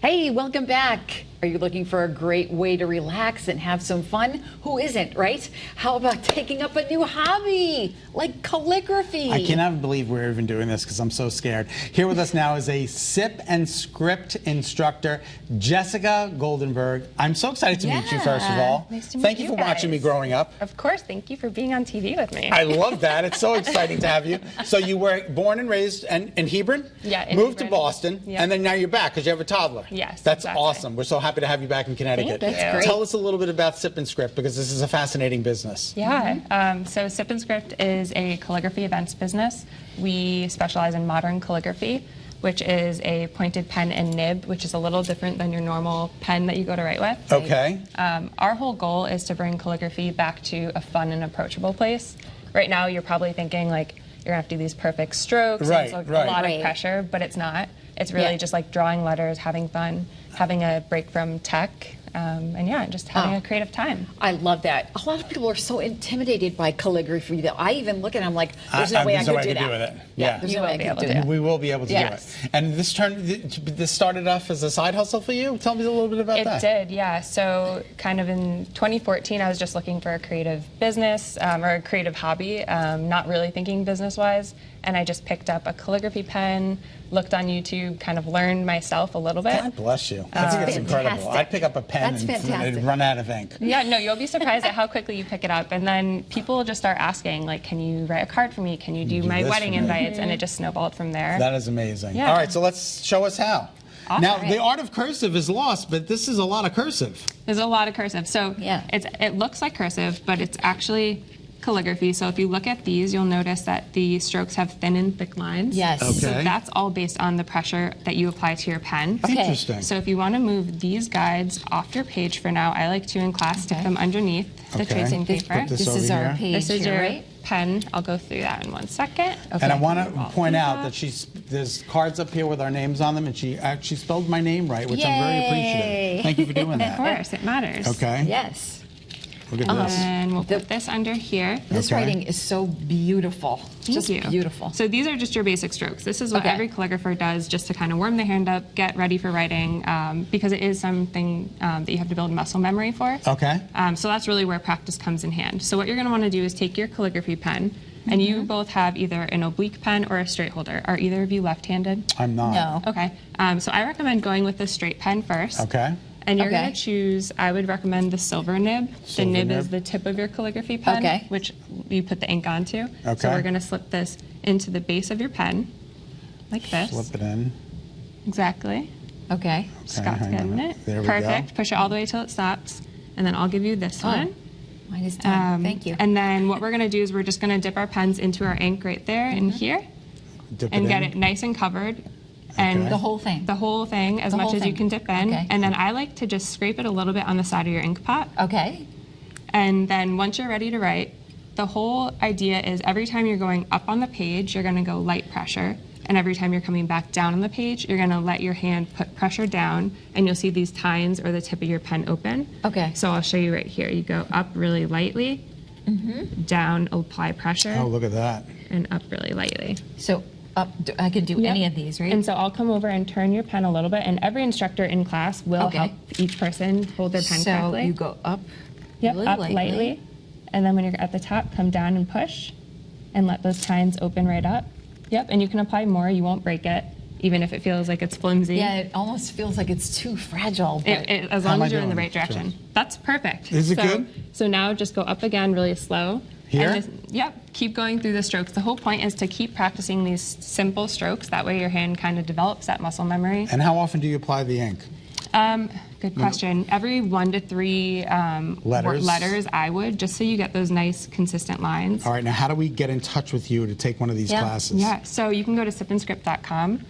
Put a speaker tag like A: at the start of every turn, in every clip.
A: Hey, welcome back. Are you looking for a great way to relax and have some fun? Who isn't, right? How about taking up a new hobby like calligraphy?
B: I cannot believe we're even doing this because I'm so scared. Here with us now is a sip and script instructor, Jessica Goldenberg. I'm so excited to meet you, first of all.
C: Nice to meet
B: Thank you for watching me growing up.
C: Of course, thank you for being on TV with me.
B: I love that. It's so exciting to have you. So you were born and raised in Hebron?
C: Yeah, in
B: moved
C: Hebron.
B: to Boston,
C: Yeah.
B: and then now you're back because you have a toddler.
C: Yes,
B: That's
C: exactly.
B: awesome. We're so happy to have you back in Connecticut.
C: Thank you.
A: That's great.
B: Tell us a little bit about Sip and Script because this is a fascinating business.
C: Yeah, so Sip and Script is a calligraphy events business. We specialize in modern calligraphy, which is a pointed pen and nib, which is a little different than your normal pen that you go to write with.
B: Okay.
C: Our whole goal is to bring calligraphy back to a fun and approachable place. Right now, you're probably thinking like you're gonna have to do these perfect strokes.
B: Right,
C: and it's like
B: right.
C: a lot
A: Right.
C: of pressure, but it's not. It's really just like drawing letters, having fun, having a break from tech, and yeah, just having a creative time.
A: I love that. A lot of people are so intimidated by calligraphy that I even look at it, I'm like, there's no way I could do that.
B: with it.
A: Yeah, there's
C: You
A: no way
C: will
A: I
C: be
A: could
C: able
A: do
C: to.
A: that.
B: We will be able to
A: Yes.
B: do it. And this started off as a side hustle for you? Tell me a little bit about that.
C: It did, yeah. So kind of in 2014, I was just looking for a creative business or a creative hobby, not really thinking business-wise. And I just picked up a calligraphy pen, looked on YouTube, kind of learned myself a little bit.
B: God bless you. I think it's incredible.
A: fantastic.
B: I'd pick up a pen
A: That's
B: and
A: fantastic.
B: run out of ink.
C: Yeah, no, you'll be surprised at how quickly you pick it up. And then people will just start asking, like, can you write a card for me? Can you do my
B: this
C: wedding
B: for me?
C: invites? And it just snowballed from there.
B: That is amazing.
C: Yeah.
B: All right, so let's show us how.
C: Awesome.
B: Now, the art of cursive is lost, but this is a lot of cursive.
C: There's a lot of cursive. So
A: Yeah.
C: it looks like cursive, but it's actually calligraphy. So if you look at these, you'll notice that the strokes have thin and thick lines.
A: Yes.
B: Okay.
C: So that's all based on the pressure that you apply to your pen.
A: Okay.
B: Interesting.
C: So if you want to move these guides off your page for now, I like to in class stick them underneath the
B: Okay.
C: tracing
B: Let's
C: paper.
B: put this
A: This
B: over
A: is our
B: here.
A: page
C: This is
A: here,
C: your
A: right?
C: pen. I'll go through that in 1 second.
A: Okay.
B: And I want to
C: Well,
B: point out
C: yeah.
B: that there's cards up here with our names on them, and she actually spelled my name right, which I'm very
A: Yay.
B: appreciative. Thank you for doing
C: Of
B: that.
C: course, it matters.
B: Okay.
A: Yes.
B: Look at this.
C: And we'll put this under here.
A: This
B: Okay.
A: writing is so beautiful.
C: Thank
A: Just
C: you.
A: beautiful.
C: So these are just your basic strokes. This is what
A: Okay.
C: every calligrapher does just to kind of warm the hand up, get ready for writing, because it is something that you have to build muscle memory for.
B: Okay.
C: So that's really where practice comes in hand. So what you're going to want to do is take your calligraphy pen, and you both have either an oblique pen or a straight holder. Are either of you left-handed?
B: I'm not.
A: No.
C: Okay. So I recommend going with the straight pen first.
B: Okay.
C: And you're
A: Okay.
C: going to choose, I would recommend the silver nib.
B: Silver
C: the nib
B: nib.
C: is the tip of your calligraphy pen,
A: Okay.
C: which you put the ink onto.
B: Okay.
C: So we're going to slip this into the base of your pen, like this.
B: Slip it in.
C: Exactly.
A: Okay.
C: Scott's
B: hang
C: getting
B: on.
C: it.
B: There we
C: Perfect.
B: go.
C: Push it all the way till it stops. And then I'll give you this one.
A: Mine is done. Thank you.
C: And then what we're going to do is we're just going to dip our pens into our ink right there and here
B: Dip
C: and
B: it
C: get
B: in.
C: it nice and covered. And
A: The whole thing.
C: The whole thing, as
A: The
C: much
A: whole
C: as you
A: thing.
C: can dip in.
A: Okay.
C: And then I like to just scrape it a little bit on the side of your ink pot.
A: Okay.
C: And then once you're ready to write, the whole idea is every time you're going up on the page, you're going to go light pressure. And every time you're coming back down on the page, you're going to let your hand put pressure down, and you'll see these tines or the tip of your pen open.
A: Okay.
C: So I'll show you right here. You go up really lightly, down, apply pressure,
B: Oh, look at that.
C: and up really lightly.
A: So up, I can do
C: Yep.
A: any of these, right?
C: And so I'll come over and turn your pen a little bit, and every instructor in class will
A: Okay.
C: help each person hold their pen
A: so
C: correctly.
A: you go up.
C: Yep,
A: really
C: up lightly. And then when you're at the top, come down and push and let those tines open right up. Yep, and you can apply more. You won't break it, even if it feels like it's flimsy.
A: Yeah, it almost feels like it's too fragile. But
C: As
B: How am
C: long
B: I
C: as you're in the
B: doing?
C: right direction. That's perfect.
B: Is it
C: so,
B: good?
C: So now just go up again really slow.
B: Here?
C: And yep, keep going through the strokes. The whole point is to keep practicing these simple strokes. That way your hand kind of develops that muscle memory.
B: And how often do you apply the ink?
C: Good question. Every 1 to 3 letters, I would, just so you get those nice, consistent lines.
B: All right, now how do we get in touch with you to take one of these
A: Yeah.
B: classes?
C: Yeah, so you can go to sipandscript.com,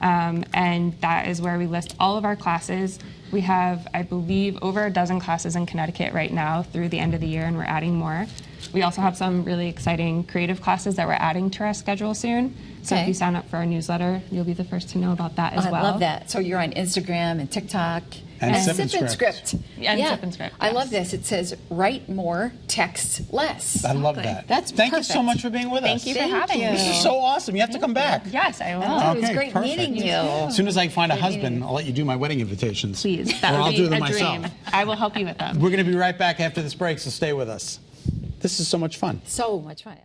C: and that is where we list all of our classes. We have, I believe, over a dozen classes in Connecticut right now through the end of the year, and we're adding more. We also have some really exciting creative classes that we're adding to our schedule soon. So
A: Okay.
C: if you sign up for our newsletter, you'll be the first to know about that as
A: I
C: well.
A: love that. So you're on Instagram and TikTok
B: And sip and
A: sip and
B: script.
A: script.
C: And sip and script,
A: I
C: yes.
A: love this. It says write more, text less.
B: I love that.
A: That's
B: Thank you so
A: perfect.
B: much for being with us.
C: Thank you for having me.
B: This is so awesome. You have to come back.
C: Yes, I will.
A: Oh, it was
B: Okay,
A: great
B: perfect.
A: meeting you.
B: As soon as I find a husband, I'll let you do my wedding invitations.
C: Please, that
B: Or
C: would
B: I'll
C: be
B: do them
C: a
B: myself.
C: dream. I will help you with them.
B: We're going to be right back after this break, so stay with us. This is so much fun.
A: So much fun.